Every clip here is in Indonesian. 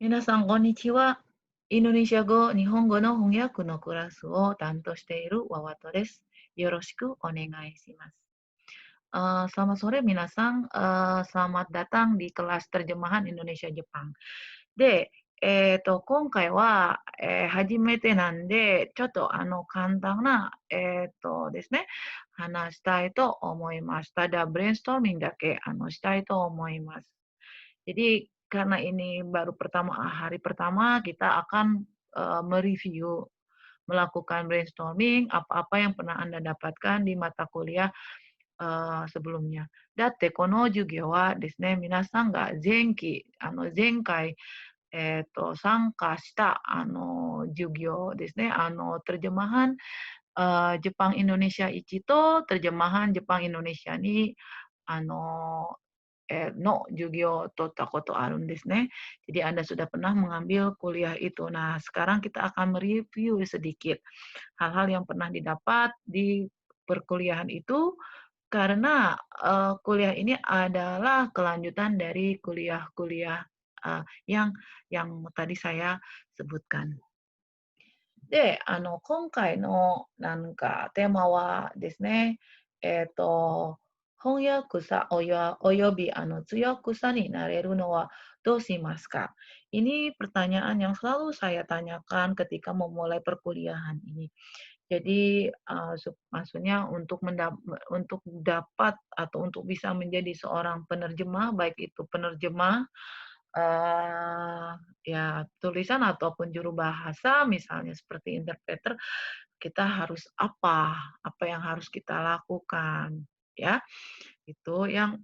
皆さん、こんにちは。インドネシア語、日本語の翻訳のクラスを担当しているワワトです。よろしくお願いします。Selamat sore, minasan. Selamat datang di kelas terjemahan Indonesia Jepang. で、今回は、初めてなんで、ちょっと簡単な、ですね、話したいと思います。ただ、ブレインストーミングだけしたいと思います。Jadi karena ini baru hari pertama kita akan mereview, melakukan brainstorming apa-apa yang pernah Anda dapatkan di mata kuliah sebelumnya. だってこの授業はですね、皆さんが前回、参加した授業ですね、terjemahan Jepang Indonesia Ichi to terjemahan Jepang Indonesia ni あのの授業を取ったことあるんですね。Jadi Anda sudah pernah mengambil kuliah itu. Nah, sekarang kita akan mereview sedikit hal-hal yang pernah didapat di perkuliahan itu karena kuliah ini adalah kelanjutan dari kuliah-kuliah yang tadi saya sebutkan. で、今回のテーマはですね、翻訳さおよび強くさになれるのはどうしますか? Ini pertanyaan yang selalu saya tanyakan ketika memulai perkuliahan ini. Jadi, maksudnya untuk dapat atau untuk bisa menjadi seorang penerjemah, baik itu penerjemah Eee, ya tulisan ataupun juru bahasa misalnya seperti interpreter, kita harus apa yang harus kita lakukan, ya. Itu yang,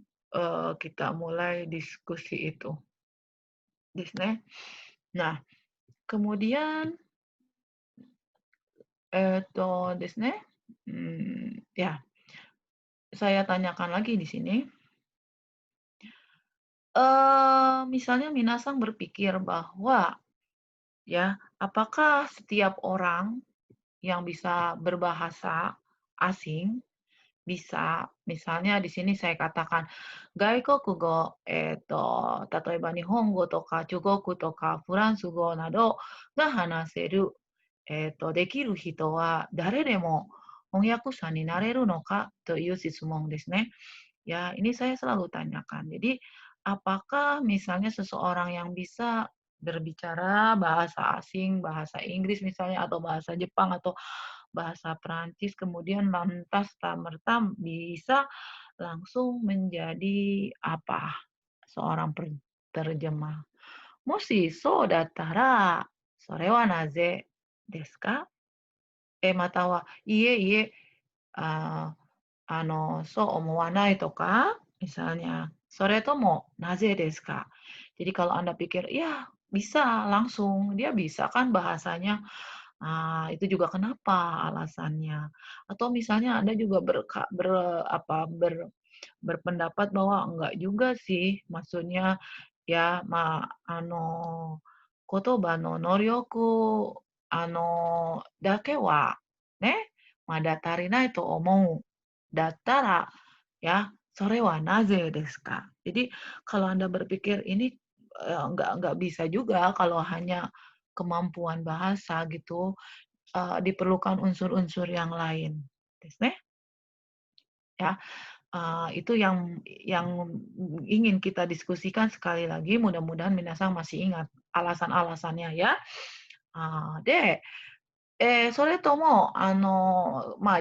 kita mulai diskusi itu, ですね. Nah, kemudian, ですね, ya, saya tanyakan lagi di sini, misalnya minasang berpikir bahwa, ya, apakah setiap orang yang bisa berbahasa asing, bisa misalnya di sini saya katakan, Gaikokugo, 例えば日本語とか中国とかフランス語などが話せる、できる人は誰でも翻訳者になれるのかという質問ですね. Ya, ini saya selalu tanyakan. Jadi, apakah misalnya seseorang yang bisa berbicara bahasa asing, bahasa Inggris misalnya, atau bahasa Jepang, atau bahasa Perancis, kemudian lantas tak bisa langsung menjadi seorang terjemah. Moshi so dattara, sore wa naze desu ka? Mata wa iye iye, ah, そう思わないとか、misalnya, それともなぜですか? Jadi kalau Anda pikir, ya bisa langsung, dia bisa kan bahasanya, itu juga kenapa alasannya? Atau misalnya Anda juga berpendapat bahwa enggak juga sih, maksudnya ya, kotoba no noryoku, dake wa ne, datari to omou. Dattara, ya, sore wa naze desu ka? Jadi kalau Anda berpikir ini, nggak bisa juga kalau hanya kemampuan bahasa gitu, diperlukan unsur-unsur yang lain, desu ne. Ya, itu yang ingin kita diskusikan sekali lagi, mudah-mudahan minasang masih ingat alasan-alasannya ya. で、それとも、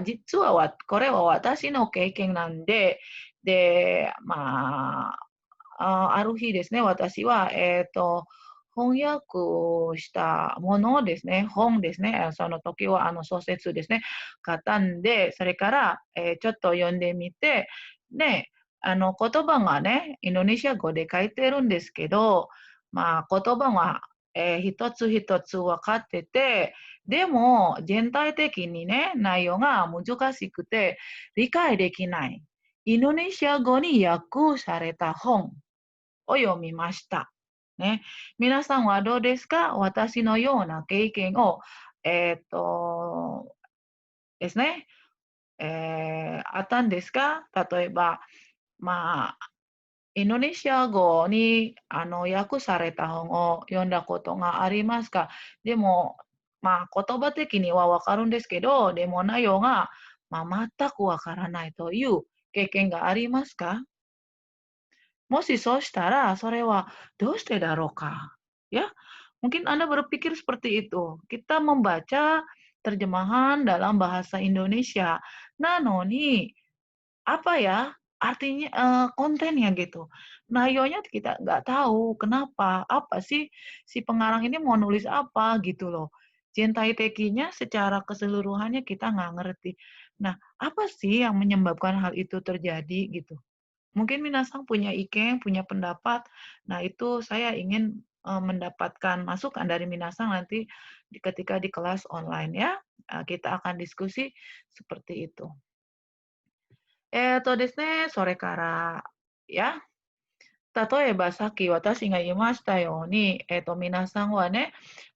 実はこれは私の経験なんで、で、ある日ですね、私は、翻訳したものですね、本ですね、その時は小説ですね、買ったんで、それから、ちょっと読んでみて、で、言葉がね、インドネシア語で書いてるんですけど、言葉は、一つ一つ分かってて、でも全体的にね、内容が難しくて理解できない。インドネシア語に訳された本を読みました。ね。皆さんはどうですか？私のような経験を、えっと、ですね、あったんですか？例えば、まあ Indonesia語に、訳された本を読んだことがありますか？でも、言葉的には分かるんですけど、でも内容が、全くわからないという経験がありますか？もしそうしたら、それはどうしてだろうか? Ya, mungkin Anda berpikir seperti itu. Kita membaca terjemahan dalam bahasa Indonesia, nanoni apa ya, artinya kontennya gitu.内容nya kita nggak tahu kenapa, apa sih si pengarang ini mau nulis apa gitu loh. Cintai Tekinya secara keseluruhannya kita nggak ngerti. Nah, apa sih yang menyebabkan hal itu terjadi gitu? Mungkin Minasang punya ikeng, punya pendapat. Nah, itu saya ingin mendapatkan masukan dari Minasang nanti ketika di kelas online ya. Kita akan diskusi seperti itu. ですね、それから、や、例えばさっき私が言いましたように、皆さんはね、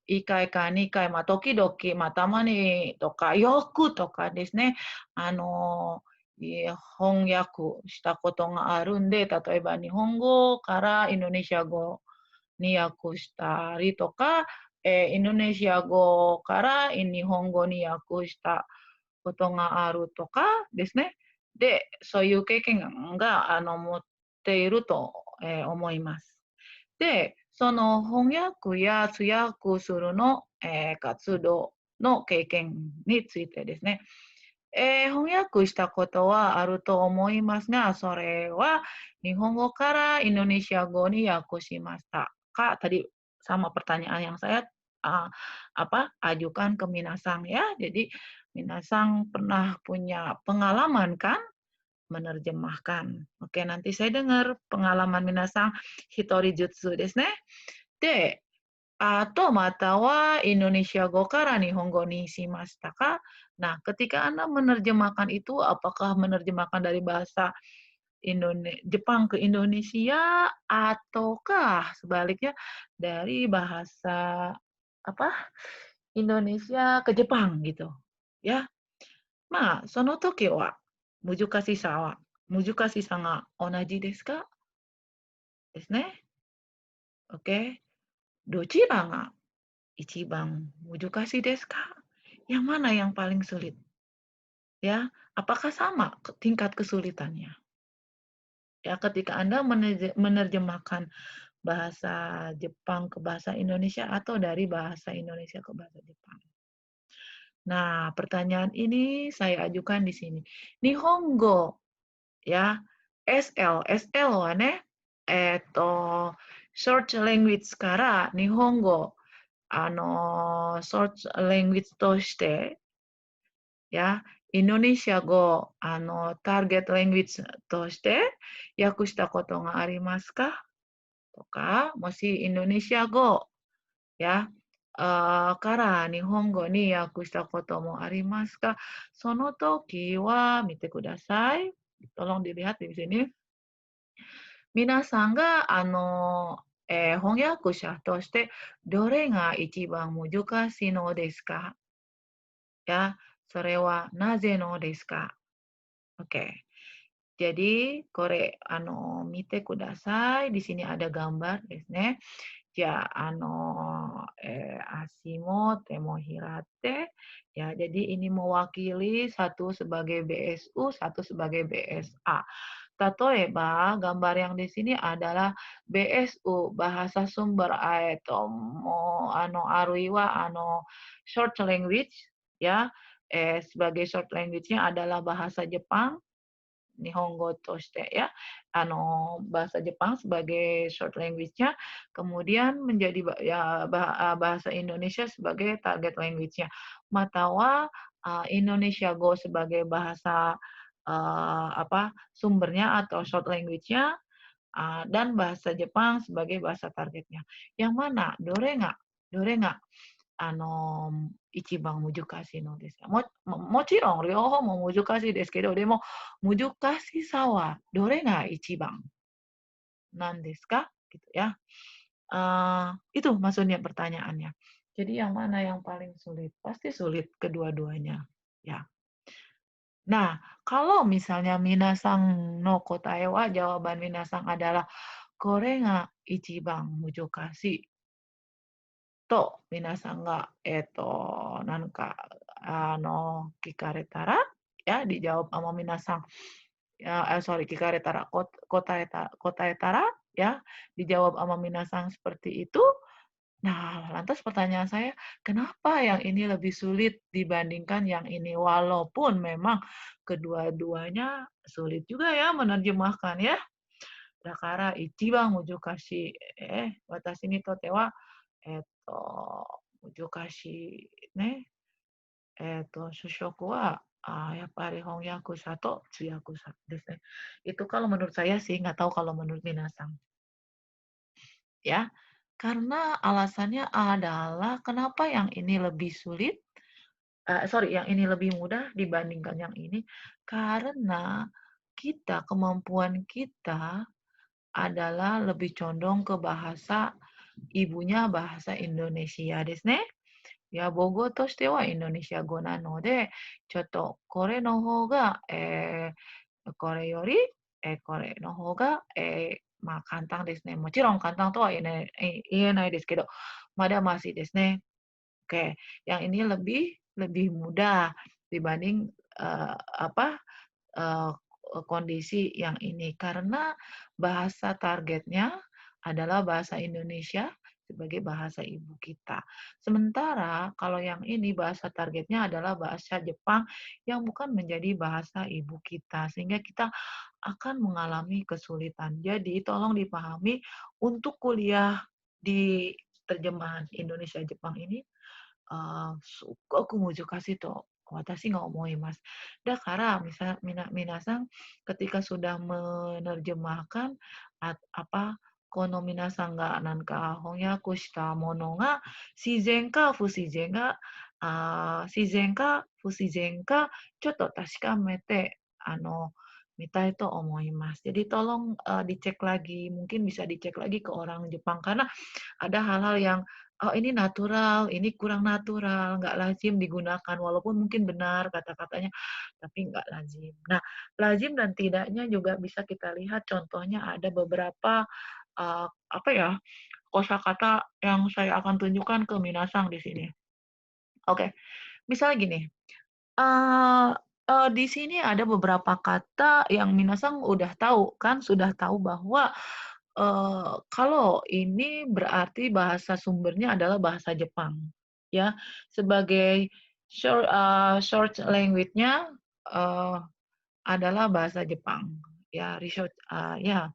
1回か2回、時々、たまにとか、よくとかですね、あの、翻訳したことがあるんで、例えば日本語からインドネシア語に訳したりとか、インドネシア語から日本語に訳したことがあるとかですね。で、そういう経験が、持っていると、思います。で、その翻訳や通訳するの、活動の経験についてですね。翻訳したことはあると思いますが、それは日本語からインドネシア語に訳しましたか? Tadi sama pertanyaan yang saya ajukan ke Minasang ya. Jadi Minasang pernah punya pengalaman kan menerjemahkan. Oke, nanti saya dengar pengalaman Minasang Hitori Jutsu desu ne. De, あとまたはインドネシア語から日本語にしましたか? Nah, ketika Anda menerjemahkan itu, apakah menerjemahkan dari bahasa Jepang ke Indonesia ataukah sebaliknya dari bahasa apa Indonesia ke Jepang gitu, ya. その時は難しさが同じですか? ですね。オッケー。どちらが一番難しいですか? Yang mana yang paling sulit? Ya, apakah sama tingkat kesulitannya? Ya, ketika Anda menerjemahkan bahasa Jepang ke bahasa Indonesia atau dari bahasa Indonesia ke bahasa Jepang. Nah, pertanyaan ini saya ajukan di sini. Nihongo, ya, SL はね、short language から日本語、short language として、や、インドネシア語、ターゲットラングエッジとして訳したことがありますかとか、もしインドネシア語や、から日本語に訳したこともありますか? その時は見てください。Tolong dilihat di sini. 皆さんが、翻訳者としてどれが一番難しいのですか? Ya, それはなぜのですか? Oke. Jadi, mite kudasai. Di sini ada gambar desu ne. Ya, Asimo Temohirate. Ya, jadi ini mewakili satu sebagai BSU, satu sebagai BSA. Tatoeba, gambar yang di sini adalah BSU, bahasa sumber tomo aruiwa short language ya. Sebagai short language-nya adalah bahasa Jepang, Nihongo toshite ya. Bahasa Jepang sebagai short language-nya, kemudian menjadi bahasa Indonesia sebagai target language-nya. Matawa Indonesia Go sebagai bahasa sumbernya atau short language-nya, dan bahasa Jepang sebagai bahasa targetnya. Yang mana? Dore nga? Dore nga? 一番難しいのですか？もちろん両方も難しいですけど、でも難しさはどれが一番なんですか? Gitu ya. Itu maksudnya pertanyaannya. Jadi yang mana yang paling sulit? Pasti sulit kedua-duanya, ya. Nah, kalau misalnya minasang no kotae wa jawaban minasang adalah "Kore ga ichiban mujokashi" to minasang ga, nanka, kikaretara, ya, dijawab sama minasang, ya, sorry, kikaretara, kotaetara, ya, dijawab sama minasang seperti itu. Nah, lantas pertanyaan saya, kenapa yang ini lebih sulit dibandingkan yang ini? Walaupun memang kedua-duanya sulit juga ya menerjemahkan ya. Dakara ichiban mujokashi, watashi ni totte wa, mujokashi ne, shushoku wa, yappari hongyaku sato tsuyaku sa desu ne. Itu kalau menurut saya sih, nggak tahu kalau menurut minasang. Ya, karena alasannya adalah kenapa yang ini lebih sulit, sorry, yang ini lebih mudah dibandingkan yang ini, karena kemampuan kita adalah lebih condong ke bahasa ibunya bahasa Indonesia desu ne. Ya, bogo toshite wa Indonesia go nanode, chotto kore no hou ga, これより、これの方が、簡単ですね。もちろん簡単とは言えないですけど、まだmasih ですね. Oke, yang ini lebih lebih mudah dibanding, apa, eee, kondisi yang ini. Karena bahasa targetnya adalah bahasa Indonesia sebagai bahasa ibu kita. Sementara kalau yang ini bahasa targetnya adalah bahasa Jepang yang bukan menjadi bahasa ibu kita, sehingga kita akan mengalami kesulitan. Jadi tolong dipahami untuk kuliah di terjemahan Indonesia Jepang ini すっごく難しいと私が思います。だから皆さんketika sudah menerjemahkan apa, この皆さんがなんか翻訳したものが自然か不自然かちょっと確かめて見たいと思います. Jadi tolong dicek lagi, mungkin bisa dicek lagi ke orang Jepang karena ada hal-hal yang, "Oh ini natural, ini kurang natural, nggak lazim digunakan." Walaupun mungkin benar kata-katanya, tapi nggak lazim. Nah, lazim dan tidaknya juga bisa kita lihat contohnya ada beberapa, apa ya, kosakata yang saya akan tunjukkan ke minasang di sini. Oke, misalnya gini, eee di sini ada beberapa kata yang minasang udah tahu kan, sudah tahu bahwa kalau ini berarti bahasa sumbernya adalah bahasa Jepang, ya. Sebagai short language-nya, eee, adalah bahasa Jepang, ya, ya,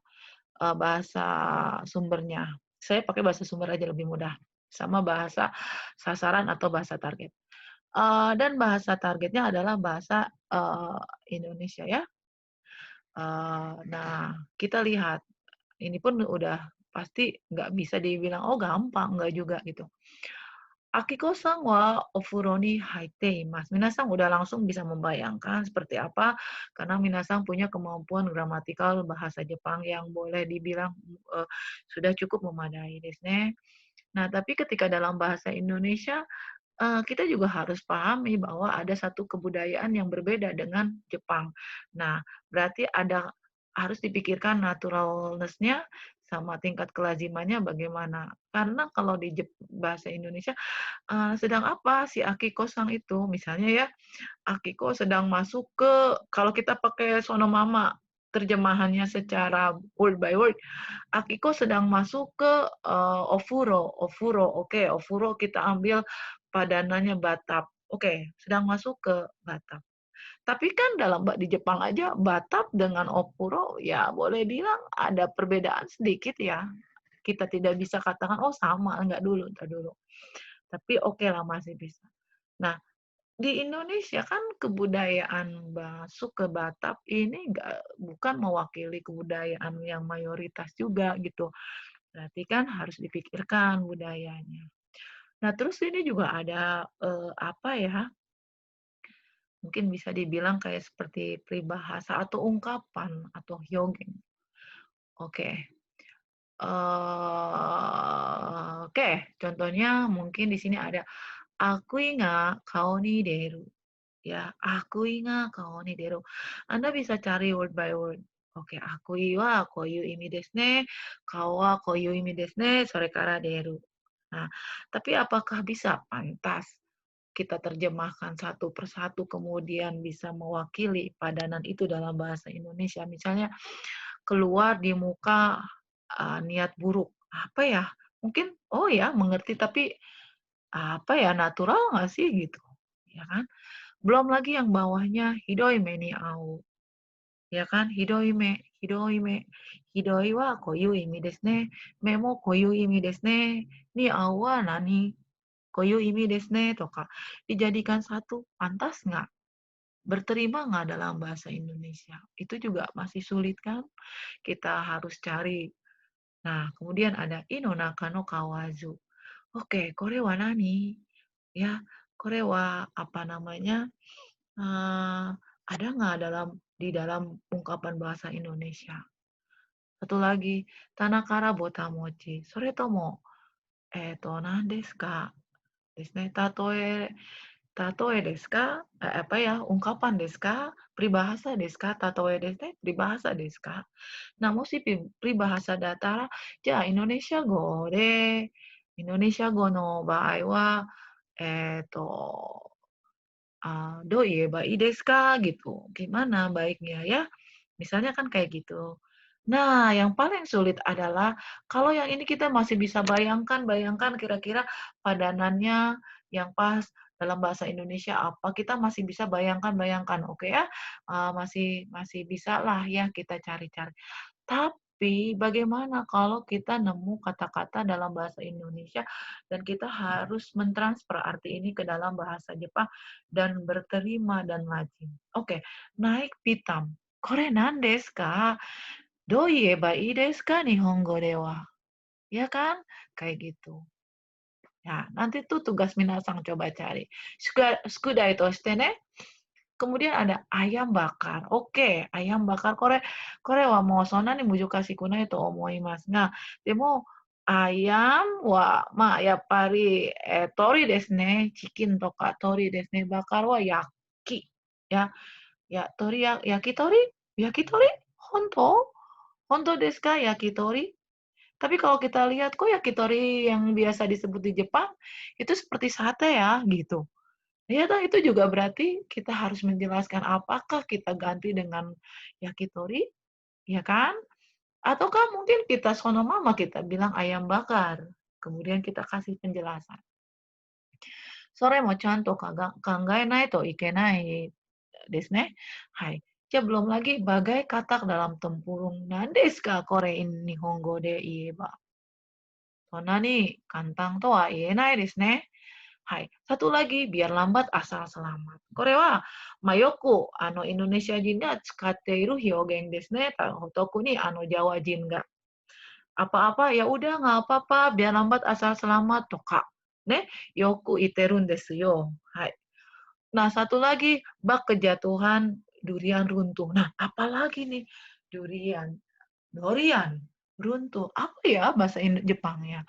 bahasa sumbernya. Saya pakai bahasa sumber aja lebih mudah, sama bahasa sasaran atau bahasa target. Dan bahasa targetnya adalah bahasa, Indonesia ya. Nah, kita lihat ini pun udah pasti nggak bisa dibilang, "Oh gampang," nggak juga gitu. Akiko-san wa ofuro ni haite imasu. Minasang udah langsung bisa membayangkan seperti apa, karena minasang punya kemampuan gramatikal bahasa Jepang yang boleh dibilang, sudah cukup memadai desu ne. Nah, tapi ketika dalam bahasa Indonesia, kita juga harus pahami bahwa ada satu kebudayaan yang berbeda dengan Jepang. Nah, berarti harus dipikirkan naturalness-nya sama tingkat kelazimannya bagaimana. Karena kalau di bahasa Indonesia, sedang apa si Akiko-san itu? Misalnya ya, Akiko sedang masuk ke kalau kita pakai Sonomama, terjemahannya secara word by word, Akiko sedang masuk ke, ofuro. Ofuro, oke, ofuro kita ambil padanannya batap. Oke, sedang masuk ke batap. Tapi kan di Jepang aja batap dengan ofuro ya boleh bilang ada perbedaan sedikit ya. Kita tidak bisa katakan, "Oh sama," entar dulu. Tapi oke lah masih bisa. Nah, di Indonesia kan kebudayaan masuk ke Batak ini bukan mewakili kebudayaan yang mayoritas juga gitu. Berarti kan harus dipikirkan budayanya. Nah, terus ini juga ada, apa ya, mungkin bisa dibilang kayak seperti peribahasa atau ungkapan atau hyōgen. Oke, contohnya mungkin di sini ada, "Akui ga kao ni deru." Ya, akui ga kao ni deru. Anda bisa cari word by word. Oke, akui wa koyu imi desu ne, kao wa koyu imi desu ne, sore kara deru. Nah, tapi apakah bisa pantas kita terjemahkan satu persatu kemudian bisa mewakili padanan itu dalam bahasa Indonesia? Misalnya keluar di muka niat buruk. Apa ya? Mungkin oh ya mengerti tapi apa ya natural nggak sih gitu, ya kan? Belum lagi yang bawahnya hidoime ni au, ya kan? Hidoime, hidoime. Hidoi wa koyu imi desu ne, me mo koyu imi desu ne, ni au wa nani? Koyu imi desu ne, toka. Dijadikan satu, pantas nggak? Berterima nggak dalam bahasa Indonesia? Itu juga masih sulit kan? Kita harus cari. Nah, kemudian ada ino naka no kawazu. Oke, kore wa nani? Ya, kore wa apa namanya? Ada nggak di dalam ungkapan bahasa Indonesia? Satu lagi, tanakara botamochi, sore tomo, nan desu ka? Desu ne. Tatoe desu ka? Apa ya? Ungkapan desu ka? Peribahasa desu ka? Tatoe desu ne? Peribahasa desu ka? Nah, moshi peribahasa datara, Indonesia go de, Indonesia go no baai wa, どう言えばいいですか? Gitu. Gimana baiknya ya? Misalnya kan kayak gitu. Nah, yang paling sulit adalah kalau yang ini kita masih bisa bayangkan kira-kira padanannya yang pas dalam bahasa Indonesia apa, kita masih bisa bayangkan, oke ya? Masih masih bisa lah ya kita cari-cari. Tapi bagaimana kalau kita nemu kata-kata dalam bahasa Indonesia dan kita harus mentransfer arti ini ke dalam bahasa Jepang dan berterima dan lazim. Oke, naik pitam. Kore nan desu ka? Do ieba ii desu ka nihongo de wa? Ya kan? Kayak gitu. Ya, nanti tuh tugas minasang coba cari. Skudai to shite ne. Kemudian ada ayam bakar. Oke, ayam bakar kore kore wa mo sonna ni mujukashi kunai to omoimasu ga, demo ayam wa yappari tori desu ne, chicken toka tori desu ne, bakar wa yaki. Ya, ya tori yakitori? Yakitori? Honto? Honto desu ka yakitori? Tapi kalau kita lihat kok yakitori yang biasa disebut di Jepang itu seperti sate ya, gitu. Ya toh itu juga berarti kita harus menjelaskan apakah kita ganti dengan yakitori, ya kan? Ataukah mungkin kita sono mama kita bilang ayam bakar, kemudian kita kasih penjelasan. Sore mo chanto kangaenai to ikenai desu ne. Hai. Belum lagi bagai katak dalam tempurung nandesu ka kore in nihongo de ieba. Sonna ni kantang to wa ienai desu ne. Hai, satu lagi biar lambat asal selamat. Kore wa mayoku Indonesia jin ga tsukatteiru hyogen desu ne. Toku ni Jawa jin ga. Apa-apa ya udah nggak apa-apa biar lambat asal selamat toka. Ne, yoku iterun desu yo. Hai. Nah, satu lagi bak kejatuhan durian runtuh. Nah, apalagi nih durian. Dorian, runtuh. Apa ya bahasa Jepangnya?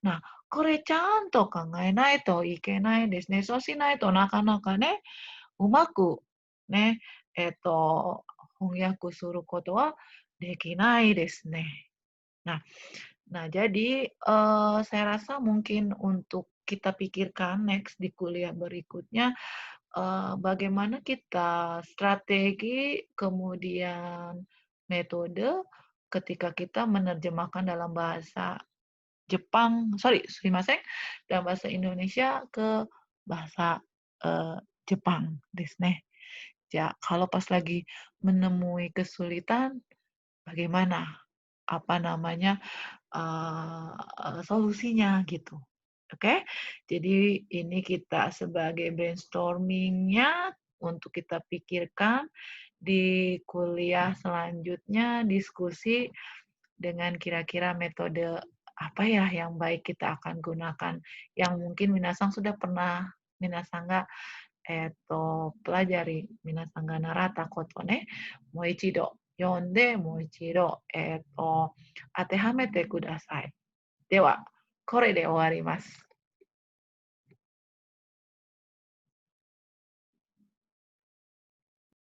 Nah, kore chanto kangaenai to ikenai desu ne. So shinai to nakanaka ne, umaku ne, hongyaku suru koto wa dekinai desu ne. Nah, jadi saya rasa mungkin untuk kita pikirkan next di kuliah berikutnya bagaimana kita strategi kemudian metode ketika kita menerjemahkan dalam bahasa Jepang, sumimasen, dalam bahasa Indonesia ke bahasa Jepang desu ne. Ya, kalau pas lagi menemui kesulitan, bagaimana? Apa namanya? Solusinya gitu. Oke? Jadi ini kita sebagai brainstorming-nya untuk kita pikirkan di kuliah selanjutnya diskusi dengan kira-kira metode apa ya yang baik kita akan gunakan yang mungkin minasang sudah pernah minasang ga pelajari minasang ga narata koto ne mo ichido yonde mo ichido atehamete kudasai. では、これで終わります。